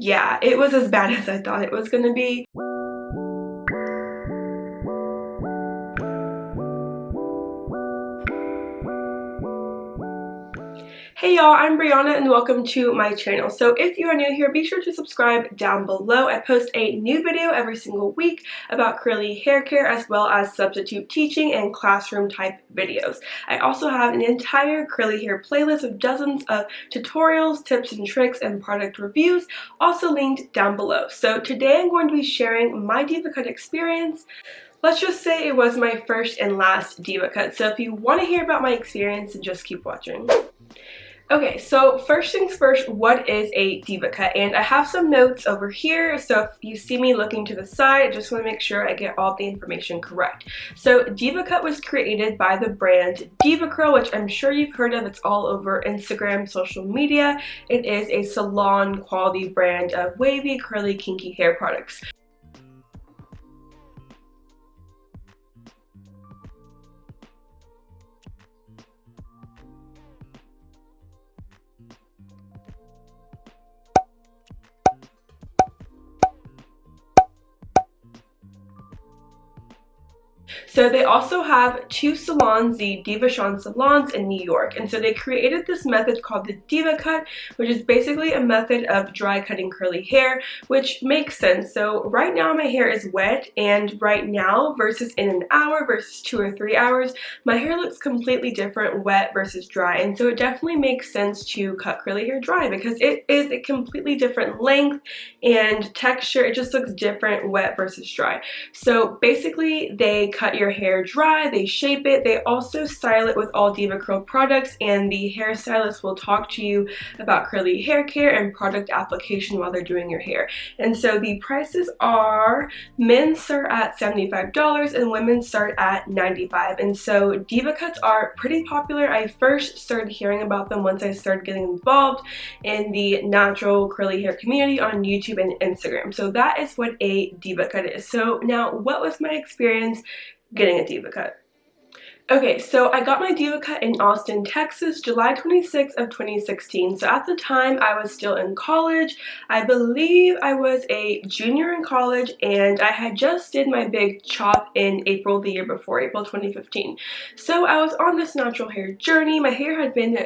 Yeah, it was as bad as I thought it was gonna be. Hey y'all, I'm Brianna and welcome to my channel. So if you are new here, be sure to subscribe down below. I post a new video every single week about curly hair care as well as substitute teaching and classroom type videos. I also have an entire curly hair playlist of dozens of tutorials, tips and tricks, and product reviews, also linked down below. So today I'm going to be sharing my DevaCut experience. Let's just say it was my first and last DevaCut. So if you want to hear about my experience, just keep watching. Okay, so first things first, what is a DevaCut? And I have some notes over here, so if you see me looking to the side, I just want to make sure I get all the information correct. So DevaCut was created by the brand DevaCurl, which I'm sure you've heard of. It's all over Instagram, social media. It is a salon quality brand of wavy, curly, kinky hair products. So they also have two salons, the DevaCut salons in New York, and so they created this method called the DevaCut, which is basically a method of dry cutting curly hair, which makes sense. So right now my hair is wet, and right now versus in an hour versus 2 or 3 hours, my hair looks completely different wet versus dry, and so it definitely makes sense to cut curly hair dry because it is a completely different length and texture. It just looks different wet versus dry. So basically they cut your hair dry, they shape it, they also style it with all DevaCurl products, and the hairstylist will talk to you about curly hair care and product application while they're doing your hair. And so the prices are, men start at $75 and women start at $95. And so DevaCuts are pretty popular. I first started hearing about them once I started getting involved in the natural curly hair community on YouTube and Instagram. So that is what a DevaCut is. So now, what was my experience getting a DevaCut? Okay, so I got my DevaCut in Austin, Texas, July 26th of 2016. So at the time, I was still in college. I believe I was a junior in college, and I had just did my big chop in April the year before, April 2015. So I was on this natural hair journey. My hair had been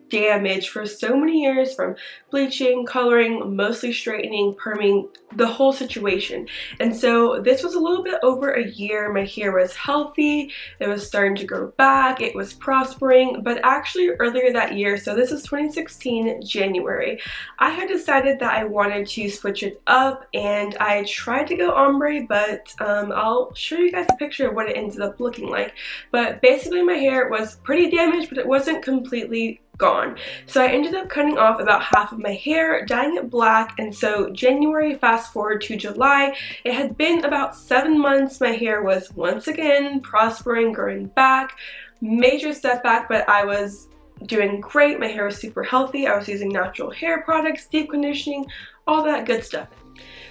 damaged for so many years from bleaching, coloring, mostly straightening, perming, the whole situation. And so this was a little bit over a year. My hair was healthy. It was starting to grow back, it was prospering, but actually earlier that year, so this is 2016 January, I had decided that I wanted to switch it up, and I tried to go ombre, but I'll show you guys a picture of what it ended up looking like. But basically my hair was pretty damaged, but it wasn't completely gone. So I ended up cutting off about half of my hair, dyeing it black, and so January, fast forward to July, it had been about 7 months. My hair was once again prospering, growing back, major setback, but I was doing great. My hair was super healthy. I was using natural hair products, deep conditioning, all that good stuff.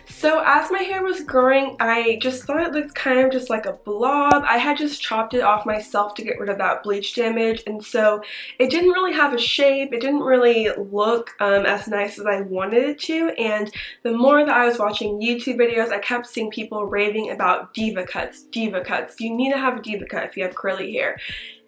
So as my hair was growing, I just thought it looked kind of just like a blob. I had just chopped it off myself to get rid of that bleach damage, and so it didn't really have a shape. It didn't really look as nice as I wanted it to, and the more that I was watching YouTube videos, I kept seeing people raving about DevaCuts, DevaCuts. You need to have a DevaCut if you have curly hair.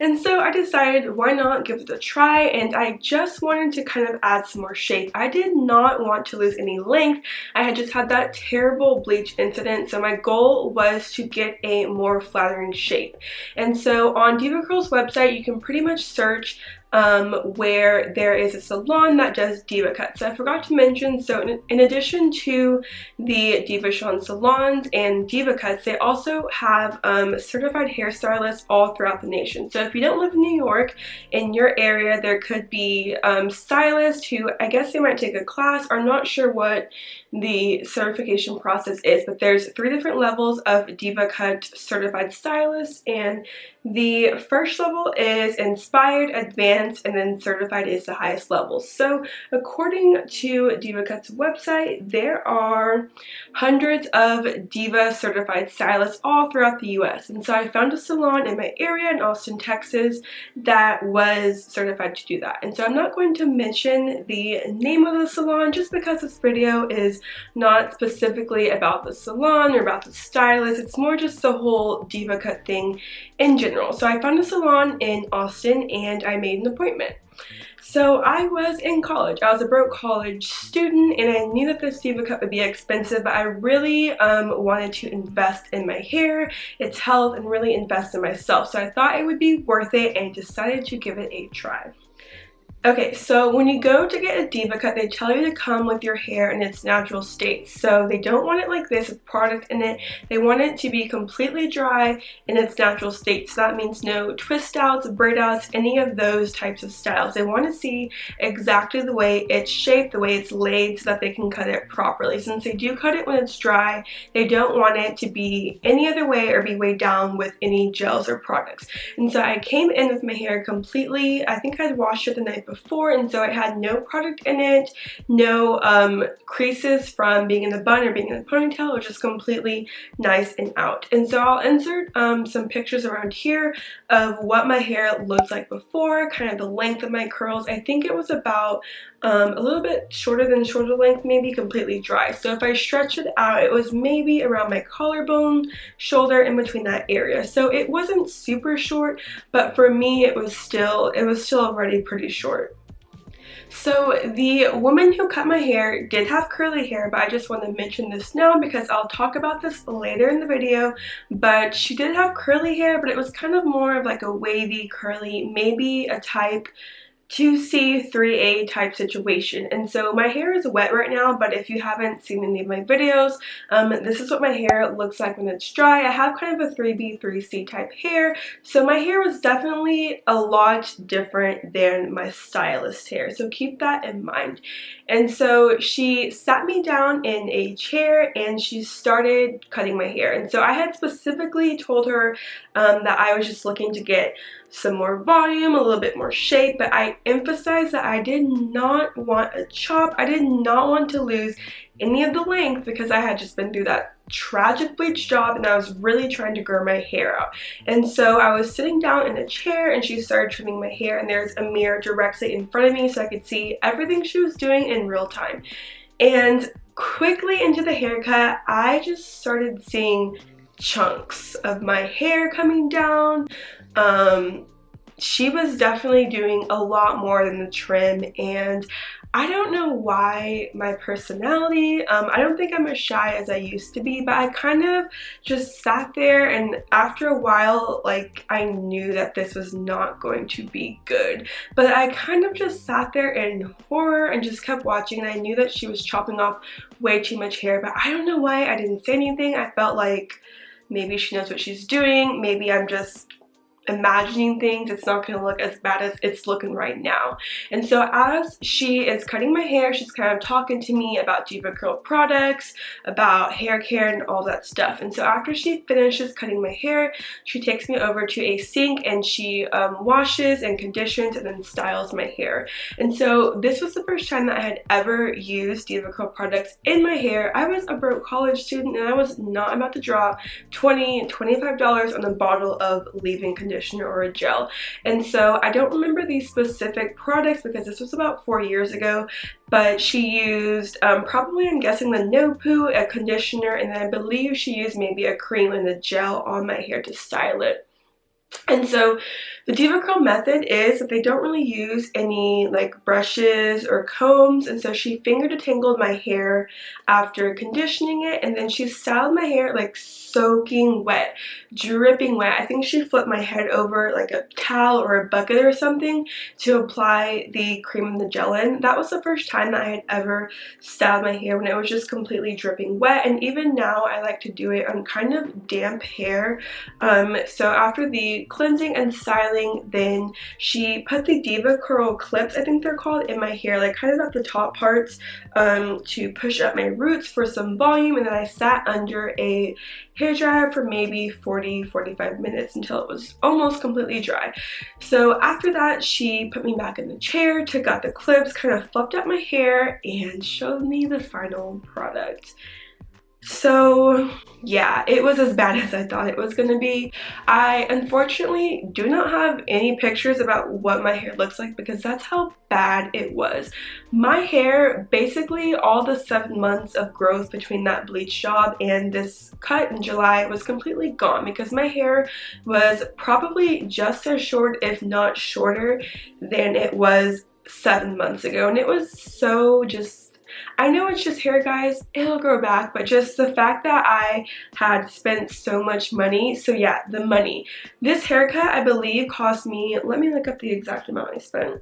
And so I decided, why not give it a try, and I just wanted to kind of add some more shape. I did not want to lose any length. I had just had that terrible bleach incident, so my goal was to get a more flattering shape. And so on DevaCurl's website, you can pretty much search where there is a salon that does DevaCuts. So I forgot to mention, so in addition to the DevaCut salons and DevaCuts, they also have certified hairstylists all throughout the nation. So if you don't live in New York, in your area, there could be stylists who, I guess they might take a class. I'm not sure what the certification process is, but there's 3 different levels of DevaCut certified stylists, and The first level is inspired, advanced, and then certified is the highest level. So according to DevaCut's website, there are hundreds of Deva certified stylists all throughout the US. And so I found a salon in my area in Austin, Texas that was certified to do that. And so I'm not going to mention the name of the salon just because this video is not specifically about the salon or about the stylist. It's more just the whole DevaCut thing in general. So I found a salon in Austin and I made an appointment. So I was in college. I was a broke college student and I knew that this DevaCut would be expensive, but I really wanted to invest in my hair, its health, and really invest in myself. So I thought it would be worth it and decided to give it a try. Okay, so when you go to get a DevaCut, they tell you to come with your hair in its natural state. So they don't want it like this with product in it. They want it to be completely dry in its natural state. So that means no twist outs, braid outs, any of those types of styles. They want to see exactly the way it's shaped, the way it's laid, so that they can cut it properly. Since they do cut it when it's dry, they don't want it to be any other way or be weighed down with any gels or products. And so I came in with my hair completely, I think I'd washed it the night before, and so it had no product in it, no creases from being in the bun or being in the ponytail. It was just completely nice and out. And so I'll insert some pictures around here of what my hair looked like before, kind of the length of my curls. I think it was about a little bit shorter than shoulder length, maybe completely dry. So if I stretch it out, it was maybe around my collarbone, shoulder, in between that area. So it wasn't super short, but for me it was still already pretty short. So the woman who cut my hair did have curly hair, but I just want to mention this now because I'll talk about this later in the video. But she did have curly hair, but it was kind of more of like a wavy, curly, maybe a type 2C, 3A type situation. And so my hair is wet right now, but if you haven't seen any of my videos, this is what my hair looks like when it's dry. I have kind of a 3B-3C type hair, so my hair was definitely a lot different than my stylist hair, so keep that in mind. And so she sat me down in a chair and she started cutting my hair. And so I had specifically told her that I was just looking to get some more volume, a little bit more shape, but I emphasized that I did not want a chop. I did not want to lose any of the length because I had just been through that tragic bleach job and I was really trying to grow my hair out. And so I was sitting down in a chair and she started trimming my hair, and there's a mirror directly in front of me so I could see everything she was doing in real time. And quickly into the haircut, I just started seeing chunks of my hair coming down. She was definitely doing a lot more than the trim, and I don't know why my personality, I don't think I'm as shy as I used to be, but I kind of just sat there, and after a while, like, I knew that this was not going to be good, but I kind of just sat there in horror and just kept watching, and I knew that she was chopping off way too much hair, but I don't know why I didn't say anything. I felt like maybe she knows what she's doing, maybe I'm just imagining things. It's not going to look as bad as it's looking right now. And so as she is cutting my hair, she's kind of talking to me about DevaCurl products, about hair care and all that stuff. And so after she finishes cutting my hair, she takes me over to a sink and she washes and conditions and then styles my hair. And so this was the first time that I had ever used DevaCurl products in my hair. I was a broke college student and I was not about to drop $20, $25 on a bottle of leave-in conditioner or a gel. And so I don't remember these specific products because this was about 4 years ago, but she used probably, I'm guessing, the no poo, a conditioner, and then I believe she used maybe a cream and a gel on my hair to style it. And so the DevaCurl method is that they don't really use any like brushes or combs, and so she finger detangled my hair after conditioning it, and then she styled my hair like soaking wet, dripping wet. I think she flipped my head over like a towel or a bucket or something to apply the cream and the gel in. That was the first time that I had ever styled my hair when it was just completely dripping wet, and even now I like to do it on kind of damp hair. So after the deep cleansing and styling, then she put the DevaCurl clips, I think they're called, in my hair, like kind of at the top parts, to push up my roots for some volume, and then I sat under a hair dryer for maybe 40-45 minutes until it was almost completely dry. So after that, she put me back in the chair, took out the clips, kind of fluffed up my hair, and showed me the final product. So yeah, it was as bad as I thought it was going to be. I unfortunately do not have any pictures about what my hair looks like because that's how bad it was. My hair, basically all the 7 months of growth between that bleach job and this cut in July, was completely gone because my hair was probably just as short, if not shorter, than it was 7 months ago. And it was so just, I know it's just hair, guys, it'll grow back, but just the fact that I had spent so much money. So yeah, the money. This haircut, I believe, cost me, let me look up the exact amount I spent.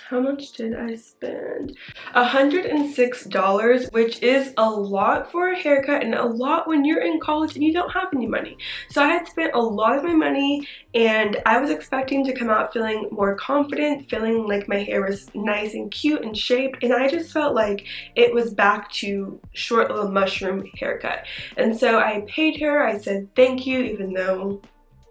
How much did I spend? $106, which is a lot for a haircut and a lot when you're in college and you don't have any money. So I had spent a lot of my money and I was expecting to come out feeling more confident, feeling like my hair was nice and cute and shaped, and I just felt like it was back to short little mushroom haircut. And so I paid her, I said thank you, even though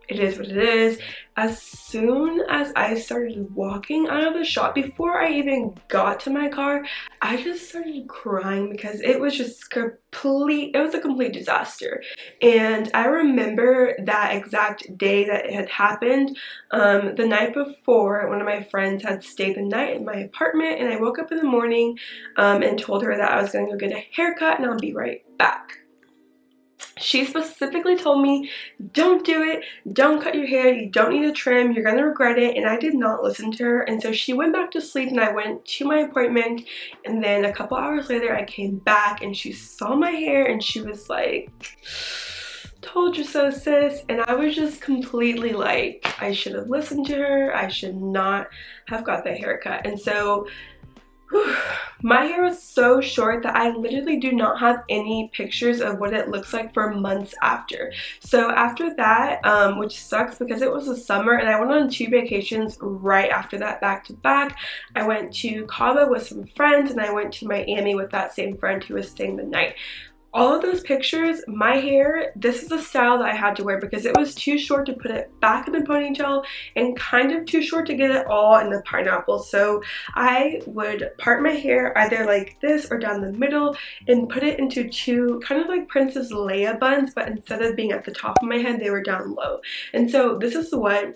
it is what it is. As soon as I started walking out of the shop, before I even got to my car, I just started crying because it was just it was a complete disaster. And I remember that exact day that it had happened. The night before, one of my friends had stayed the night in my apartment, and I woke up in the morning and told her that I was going to go get a haircut and I'll be right back. She specifically told me, don't do it, don't cut your hair, you don't need a trim, you're gonna regret it, and I did not listen to her. And so she went back to sleep and I went to my appointment, and then a couple hours later I came back and she saw my hair and she was like, told you so, sis. And I was just completely like, I should have listened to her, I should not have got that haircut. And so my hair was so short that I literally do not have any pictures of what it looks like for months after. So after that, which sucks because it was the summer and I went on 2 vacations right after that, back to back. I went to Cabo with some friends and I went to Miami with that same friend who was staying the night. All of those pictures, my hair, this is the style that I had to wear because it was too short to put it back in the ponytail and kind of too short to get it all in the pineapple. So I would part my hair either like this or down the middle and put it into 2 kind of like Princess Leia buns, but instead of being at the top of my head, they were down low. And so this is what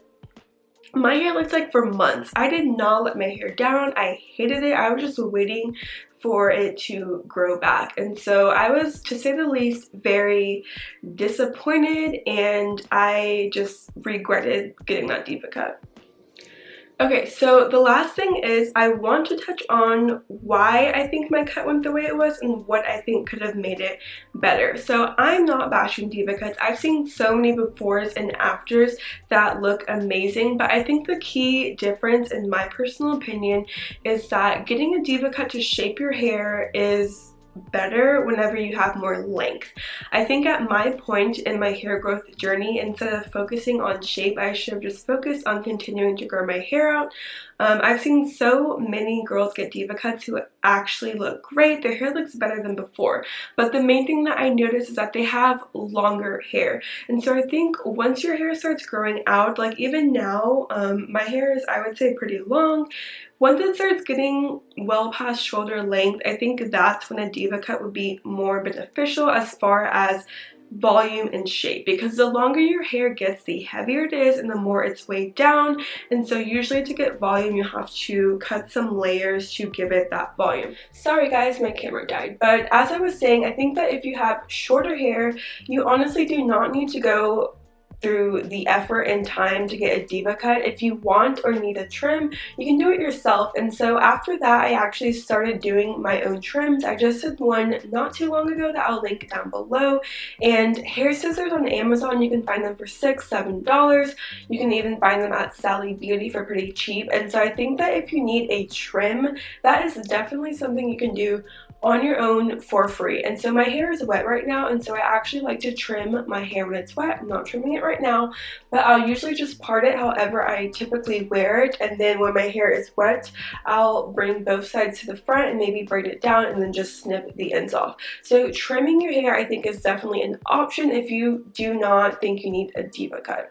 my hair looked like for months. I did not let my hair down. I hated it. I was just waiting for it to grow back. And so I was, to say the least, very disappointed, and I just regretted getting that DevaCut. Okay, so the last thing is I want to touch on why I think my cut went the way it was and what I think could have made it better. So I'm not bashing DevaCuts. I've seen so many befores and afters that look amazing, but I think the key difference, in my personal opinion, is that getting a DevaCut to shape your hair is better whenever you have more length. I think at my point in my hair growth journey, instead of focusing on shape, I should have just focused on continuing to grow my hair out. I've seen so many girls get DevaCuts who actually look great. Their hair looks better than before. But the main thing that I notice is that they have longer hair. And so I think once your hair starts growing out, like even now, my hair is, I would say, pretty long. Once it starts getting well past shoulder length, I think that's when a DevaCut would be more beneficial as far as volume and shape, because the longer your hair gets, the heavier it is and the more it's weighed down. And so usually to get volume, you have to cut some layers to give it that volume. Sorry guys, my camera died. But as I was saying, I think that if you have shorter hair, you honestly do not need to go through the effort and time to get a DevaCut. If you want or need a trim, you can do it yourself. And so after that, I actually started doing my own trims. I just did one not too long ago that I'll link down below. And hair scissors on Amazon, you can find them for $6-7. You can even find them at Sally Beauty for pretty cheap. And so I think that if you need a trim, that is definitely something you can do on your own for free. And so my hair is wet right now, and so I actually like to trim my hair when it's wet. I'm not trimming it right now, but I'll usually just part it however I typically wear it, and then when my hair is wet, I'll bring both sides to the front and maybe braid it down and then just snip the ends off. So trimming your hair I think is definitely an option if you do not think you need a DevaCut.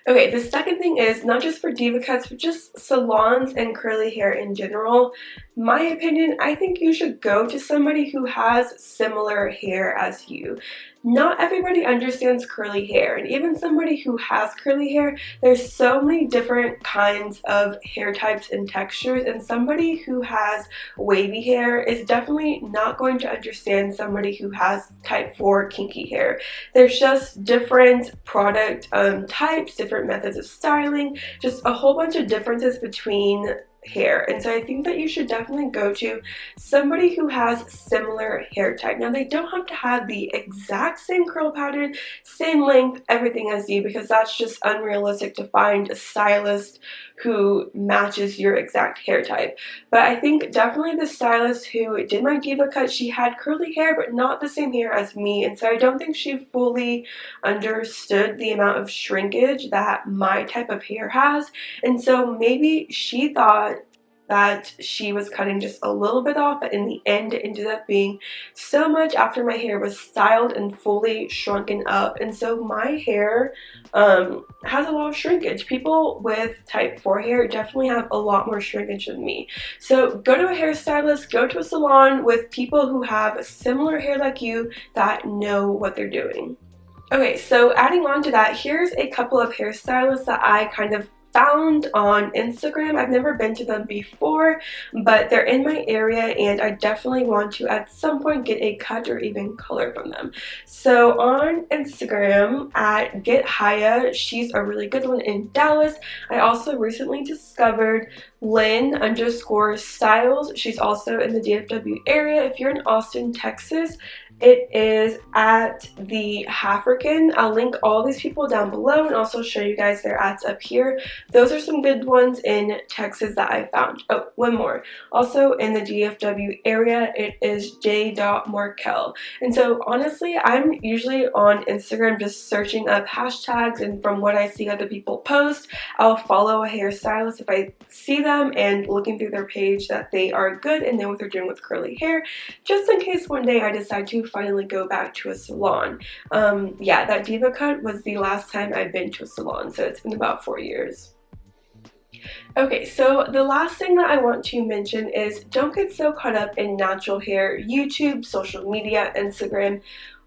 Okay, the second thing is not just for DevaCuts, but just salons and curly hair in general. My opinion, I think you should go to somebody who has similar hair as you. Not everybody understands curly hair, and even somebody who has curly hair, there's so many different kinds of hair types and textures, and somebody who has wavy hair is definitely not going to understand somebody who has type 4 kinky hair. There's just different product types, different methods of styling, just a whole bunch of differences between hair, and so I think that you should definitely go to somebody who has similar hair type. Now they don't have to have the exact same curl pattern, same length, everything as you, because that's just unrealistic to find a stylist who matches your exact hair type. But I think definitely the stylist who did my DevaCut, she had curly hair but not the same hair as me, and so I don't think she fully understood the amount of shrinkage that my type of hair has, and so maybe she thought that she was cutting just a little bit off, but in the end it ended up being so much after my hair was styled and fully shrunken up. And so my hair has a lot of shrinkage. People with type 4 hair definitely have a lot more shrinkage than me. So go to a hairstylist, go to a salon with people who have similar hair like you that know what they're doing. Okay, so adding on to that, here's a couple of hairstylists that I kind of found on Instagram. I've never been to them before, but they're in my area and I definitely want to at some point get a cut or even color from them. So on Instagram at Get Haya, she's a really good one in Dallas. I also recently discovered Lynn_Styles. She's also in the DFW area. If you're in Austin, Texas, it is at the African. I'll link all these people down below and also show you guys their ads up here. Those are some good ones in Texas that I found. Oh, one more. Also in the DFW area, it is J.Markel. And so honestly, I'm usually on Instagram just searching up hashtags, and from what I see other people post, I'll follow a hairstylist if I see them and looking through their page that they are good and know what they're doing with curly hair, just in case one day I decide to finally go back to a salon. Yeah, that DevaCut was the last time I've been to a salon, so it's been about 4 years. Okay, so the last thing that I want to mention is don't get so caught up in natural hair. YouTube, social media, Instagram,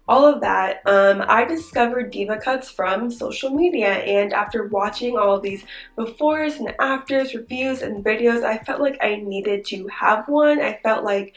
all of that. I discovered DevaCuts from social media, and after watching all of these befores and afters, reviews, and videos, I felt like I needed to have one. I felt like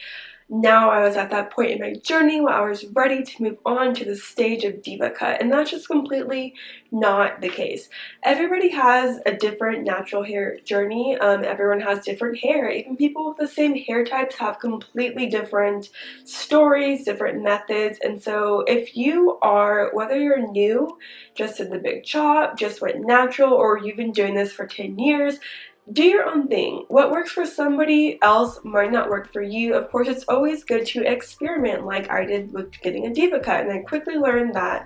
now I was at that point in my journey where I was ready to move on to the stage of DevaCut, and that's just completely not the case. Everybody has a different natural hair journey. Everyone has different hair. Even people with the same hair types have completely different stories, different methods, and so if you are, whether you're new, just did the big chop, just went natural, or you've been doing this for 10 years, do your own thing. What works for somebody else might not work for you. Of course, it's always good to experiment like I did with getting a DevaCut, and I quickly learned that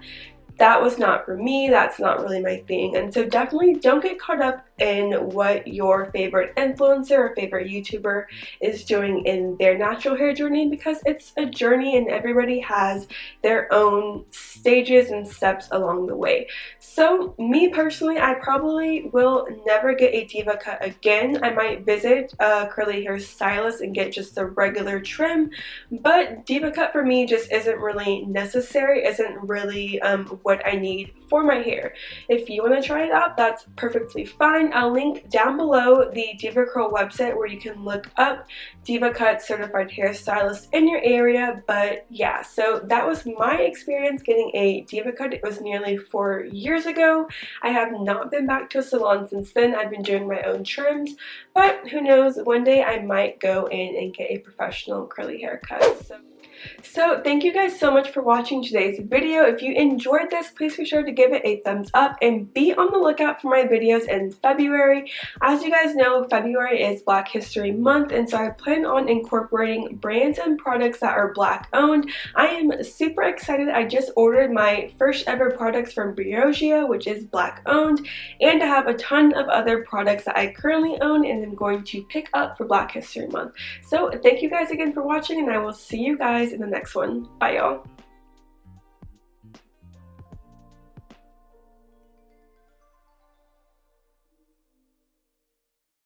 that was not for me, that's not really my thing. And so definitely don't get caught up in what your favorite influencer or favorite YouTuber is doing in their natural hair journey, because it's a journey and everybody has their own stages and steps along the way. So me personally, I probably will never get a DevaCut again. I might visit a curly hair stylist and get just the regular trim, but DevaCut for me just isn't really necessary, isn't really what I need for my hair. If you want to try it out, that's perfectly fine. I'll link down below the DevaCurl website where you can look up DevaCut certified hairstylist in your area. But yeah, so that was my experience getting a DevaCut. It was nearly 4 years ago. I have not been back to a salon since then. I've been doing my own trims, but who knows, one day I might go in and get a professional curly haircut. So thank you guys so much for watching today's video. If you enjoyed this, please be sure to give it a thumbs up and be on the lookout for my videos in February. February. As you guys know, February is Black History Month, and so I plan on incorporating brands and products that are Black owned. I am super excited. I just ordered my first ever products from Briogeo, which is Black owned, and I have a ton of other products that I currently own and I'm going to pick up for Black History Month. So thank you guys again for watching, and I will see you guys in the next one. Bye y'all.